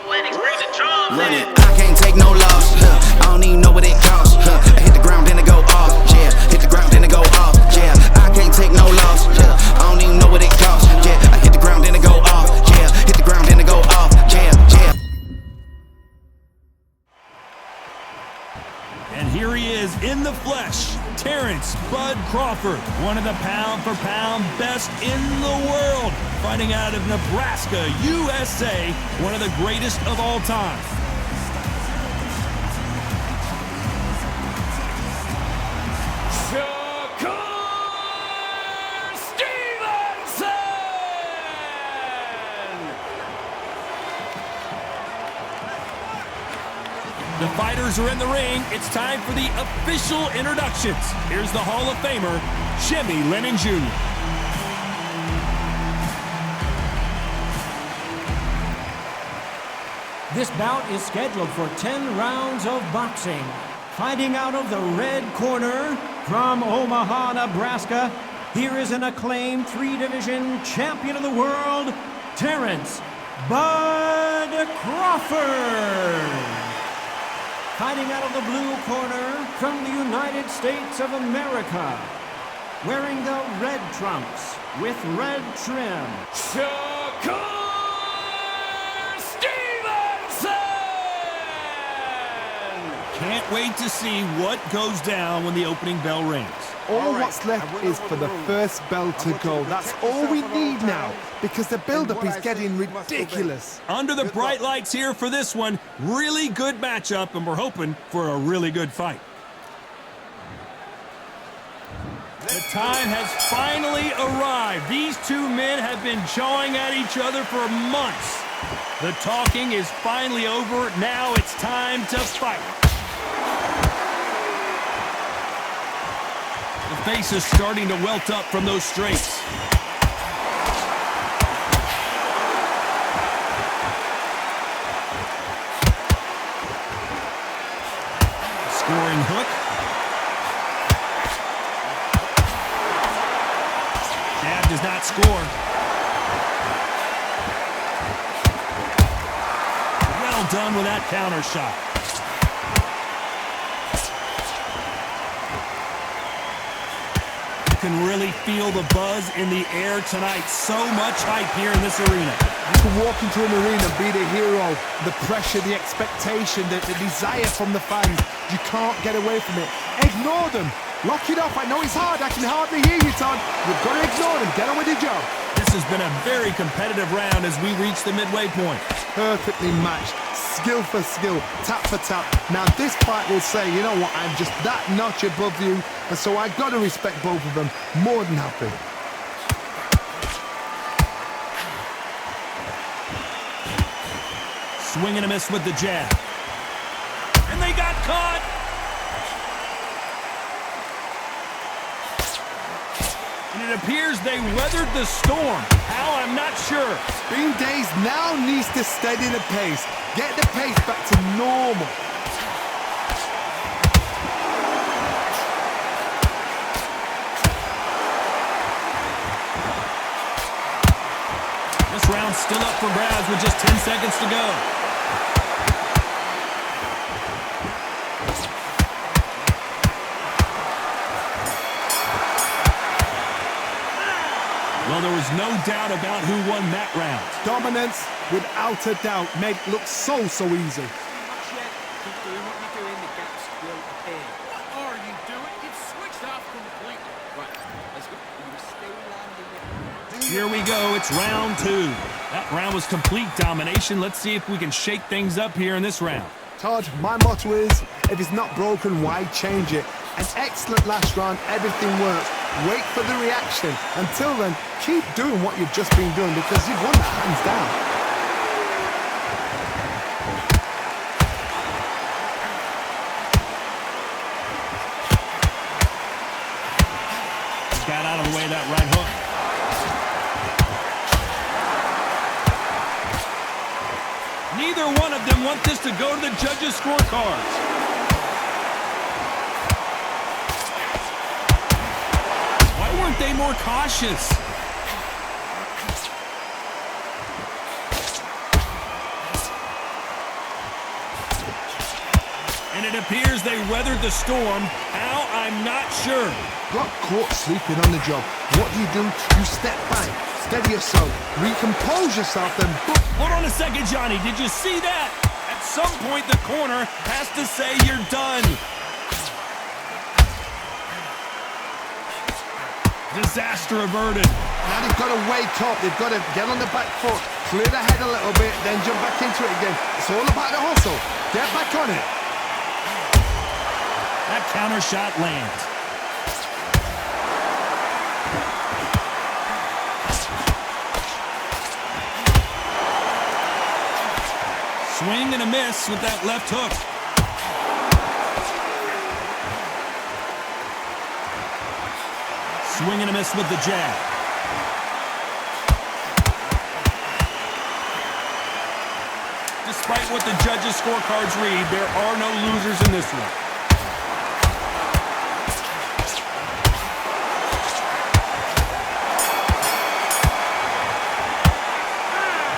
Run it. I can't take no loss. I don't even know what it costs. I hit the ground, then it go off. Yeah, hit the ground, then it go off. Yeah, I can't take no loss. I don't even know what it costs. Yeah, I hit the ground, then it go off. Yeah, hit the ground, then it go off. Yeah, yeah. And here he is in the flesh, Terence "Bud" Crawford, one of the pound-for-pound best in the world, fighting out of Nebraska, USA, one of the greatest of all time. Shakur Stevenson! The fighters are in the ring. It's time for the official introductions. Here's the Hall of Famer, Jimmy Lennon Jr. This bout is scheduled for 10 rounds of boxing. Fighting out of the red corner from Omaha, Nebraska, here is an acclaimed three-division champion of the world, Terence "Bud" Crawford. Fighting out of the blue corner from the United States of America, wearing the red trunks with red trim, Shakur Stevenson! Can't wait to see what goes down when the opening bell rings. All what's left is for the first bell to go. That's all we need now, because the build-up is getting ridiculous. Under the bright lights here for this one, really good matchup, and we're hoping for a really good fight. The time has finally arrived. These two men have been jawing at each other for months. The talking is finally over. Now it's time to fight. The face is starting to welt up from those straights. Scoring hook. Jab does not score. Well done with that counter shot. You can really feel the buzz in the air tonight. So much hype here in this arena. You can walk into an arena, be the hero, the pressure, the expectation, the desire from the fans. You can't get away from it. Ignore them. Lock it off. I know it's hard. I can hardly hear you, Todd. You've got to ignore them. Get on with your job. This has been a very competitive round as we reach the midway point. Perfectly matched. Skill for skill, tap for tap. Now this fight will say, you know what, I'm just that notch above you, and so I got to respect both of them. More than happy. Swing and a miss with the jab. And they got caught. And it appears they weathered the storm. How, I'm not sure. Bean Days now needs to steady the pace. Get the pace back to normal. This round's still up for grabs with just 10 seconds to go. Well, there was no doubt about who won that round. Dominance, without a doubt, made it look so easy. Not yet. Keep doing what you're doing, the gaps will appear. What are you doing? You've switched off completely. Right, let's go. You stay landing. Here we go, it's round two. That round was complete domination. Let's see if we can shake things up here in this round. Todd, my motto is, if it's not broken, why change it? An excellent last round, everything works. Wait for the reaction. Until then, keep doing what you've just been doing, because you've won that hands down. Got out of the way of that right hook. Neither one of them want this to go to the judges' scorecards. Why weren't they more cautious? It appears they weathered the storm. How? I'm not sure. Got caught sleeping on the job. What do? You step back, steady yourself, recompose yourself, then boom. Hold on a second, Johnny. Did you see that? At some point, the corner has to say you're done. Disaster averted. Now they've got to wake up. They've got to get on the back foot, clear the head a little bit, then jump back into it again. It's all about the hustle. Get back on it. That counter shot lands. Swing and a miss with that left hook. Swing and a miss with the jab. Despite what the judges' scorecards read, there are no losers in this one.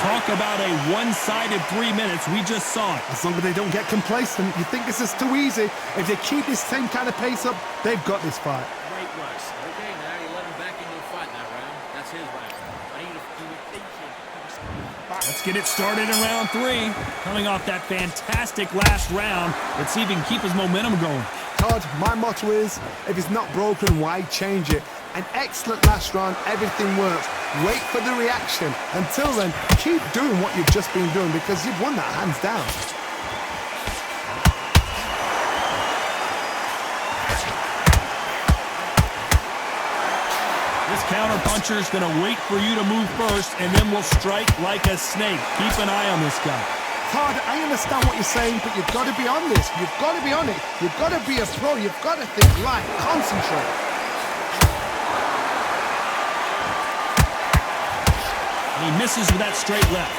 Talk about a one-sided 3 minutes. We just saw it. As long as they don't get complacent, you think this is too easy. If they keep this same kind of pace up, they've got this fight. Great works. Okay, now you let him back into the fight that round. That's his round. I need to do it. Let's get it started in round 3. Coming off that fantastic last round. Let's see if he can keep his momentum going. Todd, my motto is, if it's not broken, why change it? An excellent last round, everything works. Wait for the reaction. Until then, keep doing what you've just been doing because you've won that hands down. This counter puncher is going to wait for you to move first, and then will strike like a snake. Keep an eye on this guy. Todd, I understand what you're saying, but you've got to be on this. You've got to be on it. You've got to be a pro. You've got to think light, concentrate. He misses with that straight left.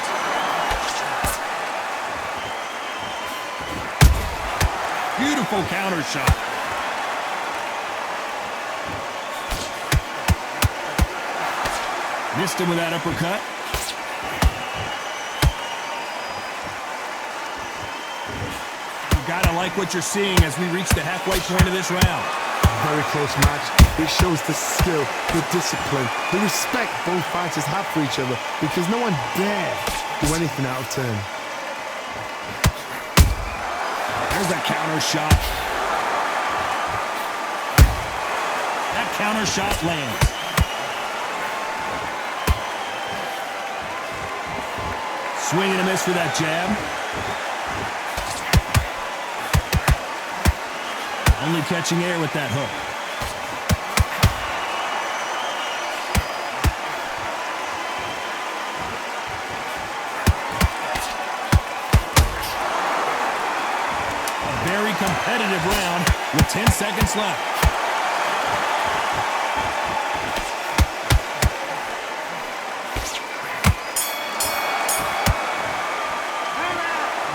Beautiful counter shot. Missed him with that uppercut. You gotta like what you're seeing as we reach the halfway point of this round. Very close match. It shows the skill, the discipline, the respect both fighters have for each other because no one dare do anything out of turn. There's that counter shot. That counter shot lands. Swing and a miss with that jab. Only catching air with that hook. A very competitive round with 10 seconds left.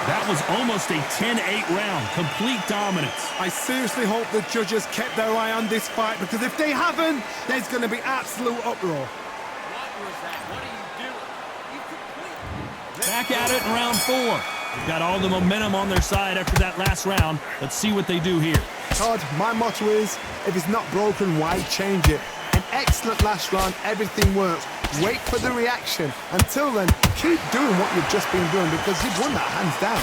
That was almost a 10-8 round. Complete dominance. I seriously hope the judges kept their eye on this fight because if they haven't, there's going to be absolute uproar. What was that? What are you doing? You completely... Back at it in round 4. They've got all the momentum on their side after that last round. Let's see what they do here. Todd, my motto is, if it's not broken, why change it? An excellent last round, everything works. Wait for the reaction. Until then, keep doing what you've just been doing because you've won that hands down.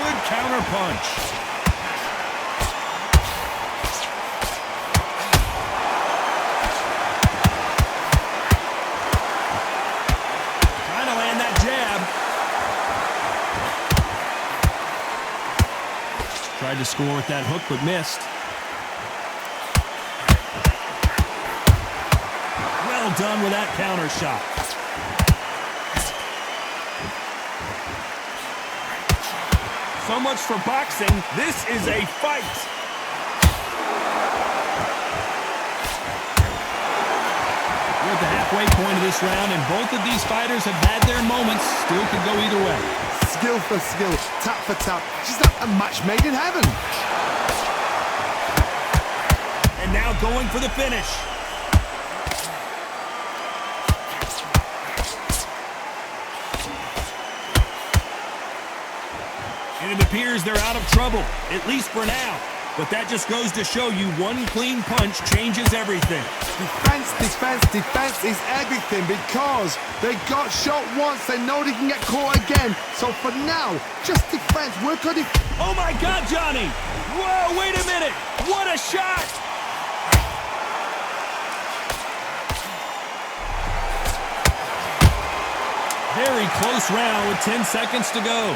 Good counter punch. Trying to land that jab. Tried to score with that hook, but missed. Well done with that counter shot. So much for boxing. This is a fight. We're at the halfway point of this round, and both of these fighters have had their moments. Still could go either way. Skill for skill, tap for tap. Just like a match made in heaven. And now going for the finish. It appears they're out of trouble, at least for now. But that just goes to show you one clean punch changes everything. Defense, defense, defense is everything because they got shot once. They know they can get caught again. So for now, just defense. Work on it. Oh my God, Johnny! Whoa, wait a minute! What a shot! Very close round with 10 seconds to go.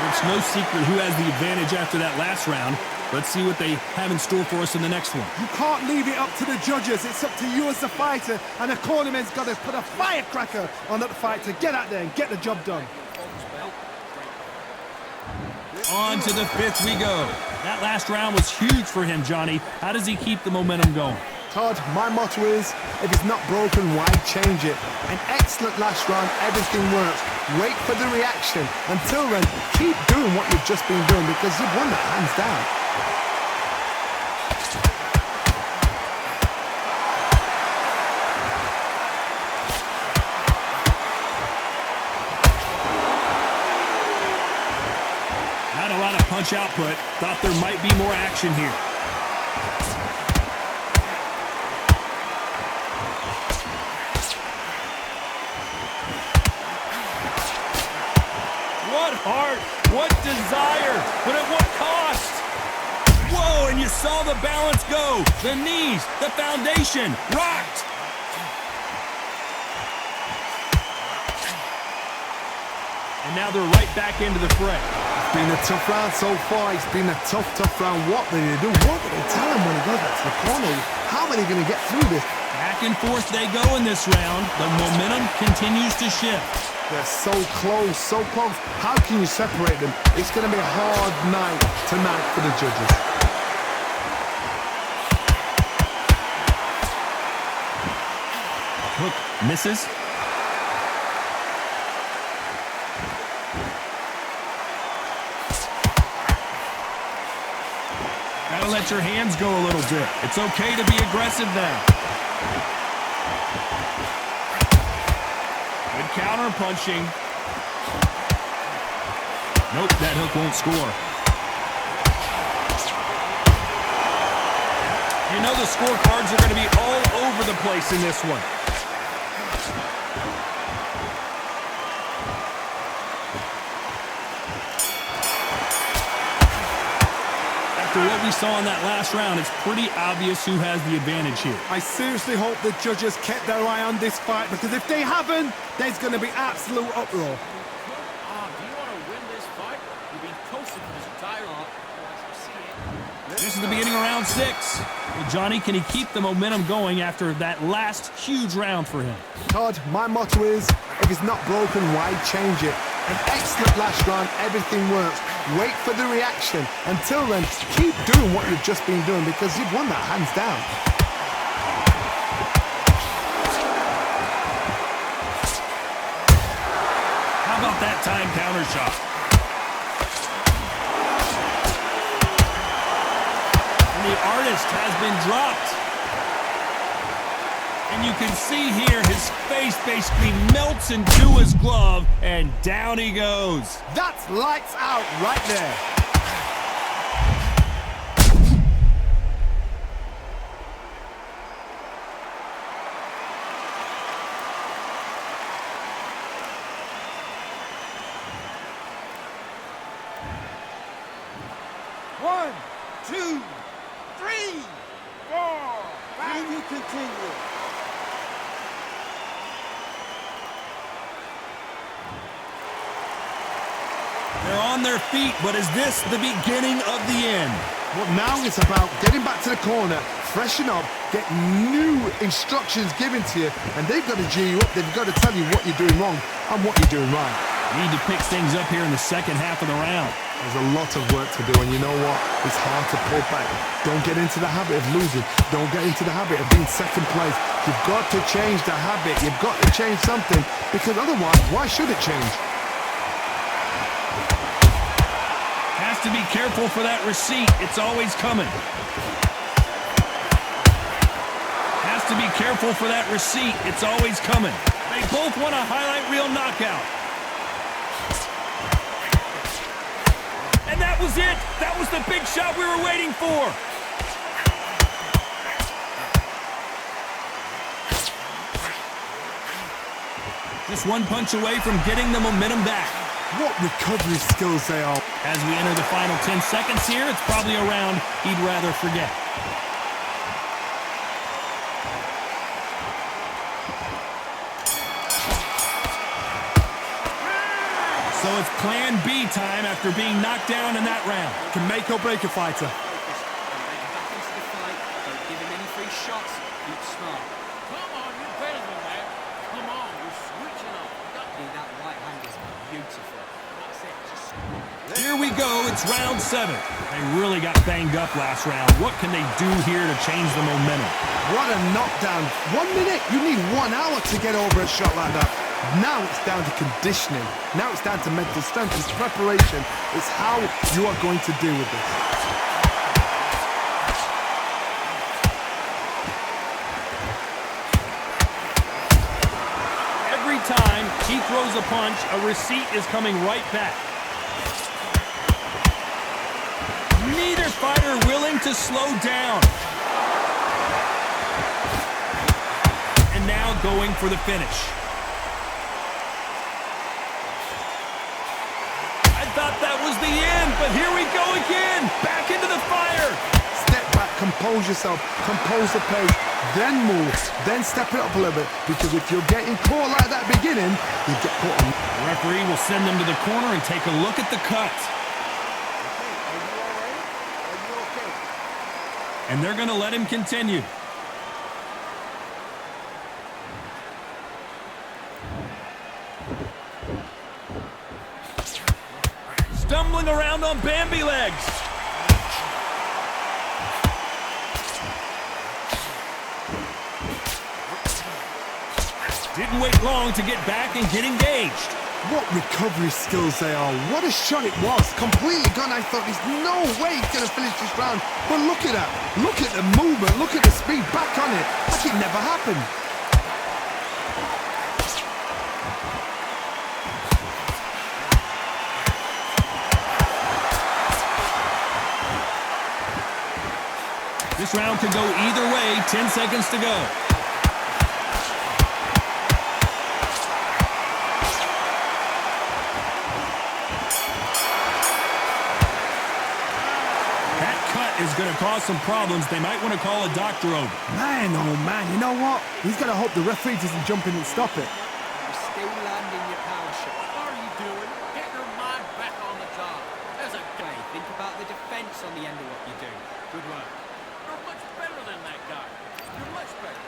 It's no secret who has the advantage after that last round. Let's see what they have in store for us in the next one. You can't leave it up to the judges. It's up to you as the fighter, and the cornerman's got to put a firecracker on that fight to get out there and get the job done. On to the fifth we go. That last round was huge for him, Johnny. How does he keep the momentum going? Todd, my motto is, if it's not broken, why change it? An excellent last round, everything works. Wait for the reaction. Until then, keep doing what you've just been doing because you've won that hands down. Not a lot of punch output. Thought there might be more action here. What heart, what desire, but at what cost? Whoa, and you saw the balance go. The knees, the foundation, rocked. And now they're right back into the fray. It's been a tough round so far. It's been a tough round. What did they do? What did they tell him when he goes back to the corner? How are they going to get through this? Back and forth they go in this round. The momentum continues to shift. They're so close, so close. How can you separate them? It's going to be a hard night tonight for the judges. Hook misses. Gotta let your hands go a little bit. It's okay to be aggressive now. Good counter punching. Nope, that hook won't score. You know the scorecards are going to be all over the place in this one. After what we saw in that last round, it's pretty obvious who has the advantage here. I seriously hope the judges kept their eye on this fight because if they haven't, there's going to be absolute uproar. Do you want to win this fight? You've been coasting for this entire This is the beginning of round 6. Well, Johnny, can he keep the momentum going after that last huge round for him? Todd, my motto is, if it's not broken, why change it? An excellent last round, everything works. Wait for the reaction. Until then, keep doing what you've just been doing because you've won that hands down. How about that time counter shot? And the artist has been dropped. And you can see here his face basically melts into his glove, and down he goes. That's lights out right there. One, two, three, four. Can you continue? They're on their feet, but is this the beginning of the end? Well, now it's about getting back to the corner, freshen up, get new instructions given to you, and they've got to G you up. They've got to tell you what you're doing wrong and what you're doing right. Need to pick things up here in the second half of the round. There's a lot of work to do, and you know what? It's hard to pull back. Don't get into the habit of losing. Don't get into the habit of being second place. You've got to change the habit. You've got to change something, because otherwise, why should it change? Has to be careful for that receipt. It's always coming. to be careful for that receipt. It's always coming. They both want a highlight reel knockout. And that was it. That was the big shot we were waiting for. Just one punch away from getting the momentum back. What recovery skills they are. As we enter the final 10 seconds here, it's probably a round he'd rather forget. So it's plan B time after being knocked down in that round. Can make or break a fighter. Focus and get him back into the fight. Don't give him any free shots. Keep smart. Come on, you're better than that. Come on, you're switching up. That right hand is beautiful. That's it. Just Here we go. It's round 7. They really got banged up last round. What can they do here to change the momentum? What a knockdown. 1 minute, you need 1 hour to get over a shot like that. Now it's down to conditioning. Now it's down to mental strength. It's preparation. It's how you are going to deal with this. Every time he throws a punch, a receipt is coming right back. Neither fighter willing to slow down. And now going for the finish. I thought that was the end, but here we go again. Back into the fire. Step back, compose yourself, compose the pace, then move, then step it up a little bit. Because if you're getting caught like that beginning, you get caught on. The referee will send them to the corner and take a look at the cut. And they're going to let him continue. Stumbling around on Bambi legs. Didn't wait long to get back and get engaged. What recovery skills they are. What a shot it was. Completely gone. I thought there's no way he's going to finish this round. But look at that. Look at the movement. Look at the speed. Back on it. Like it never happened. This round could go either way. 10 seconds to go. Is going to cause some problems. They might want to call a doctor over. Man, oh man, you know what? He's got to hope the referee doesn't jump in and stop it. you're still landing your power shot. What are you doing? Get your mind back on the job. There's a guy. Okay, think about the defense on the end of what you do. Good work. You're much better than that guy. You're much better.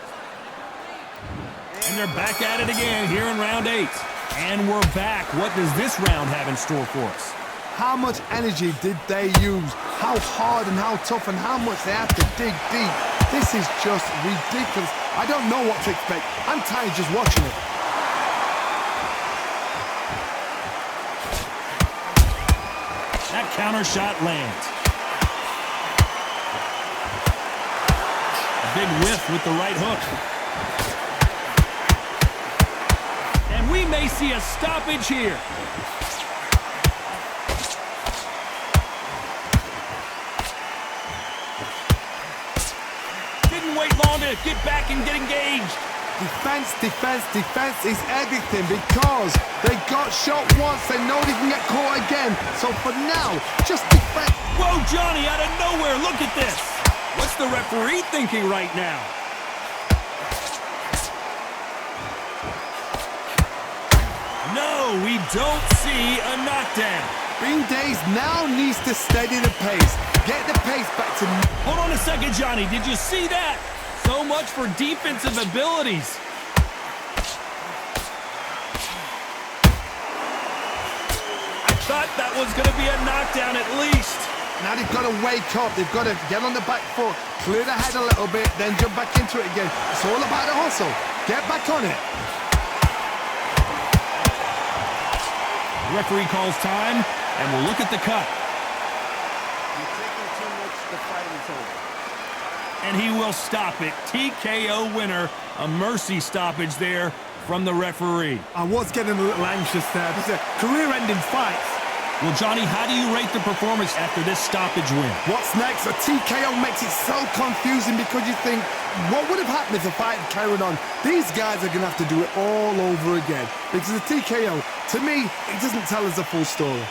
And they're back at it again here in round 8. And we're back. What does this round have in store for us? How much energy did they use? How hard and how tough and how much they had to dig deep. This is just ridiculous. I don't know what to expect. I'm tired just watching it. That counter shot lands. A big whiff with the right hook. And we may see a stoppage here. Wait long to get back and get engaged. Defense, defense, defense is everything because they got shot once. They know they can get caught again. So for now, just defend. Whoa, Johnny, out of nowhere. Look at this. What's the referee thinking right now? No, we don't see a knockdown. Bean Days now needs to steady the pace. Get the pace back to... Hold on a second, Johnny. Did you see that? So much for defensive abilities. I thought that was going to be a knockdown at least. Now they've got to wake up. They've got to get on the back foot, clear the head a little bit, then jump back into it again. It's all about the hustle. Get back on it. The referee calls time, and we'll look at the cut. You're taking too much. The fight is over. and he will stop it. TKO winner, a mercy stoppage there from the referee. I was getting a little anxious there. These are career-ending fights. Well, Johnny, how do you rate the performance after this stoppage win? What's next? A TKO makes it so confusing because you think, what would have happened if the fight had carried on? These guys are going to have to do it all over again. Because the TKO, to me, it doesn't tell us the full story.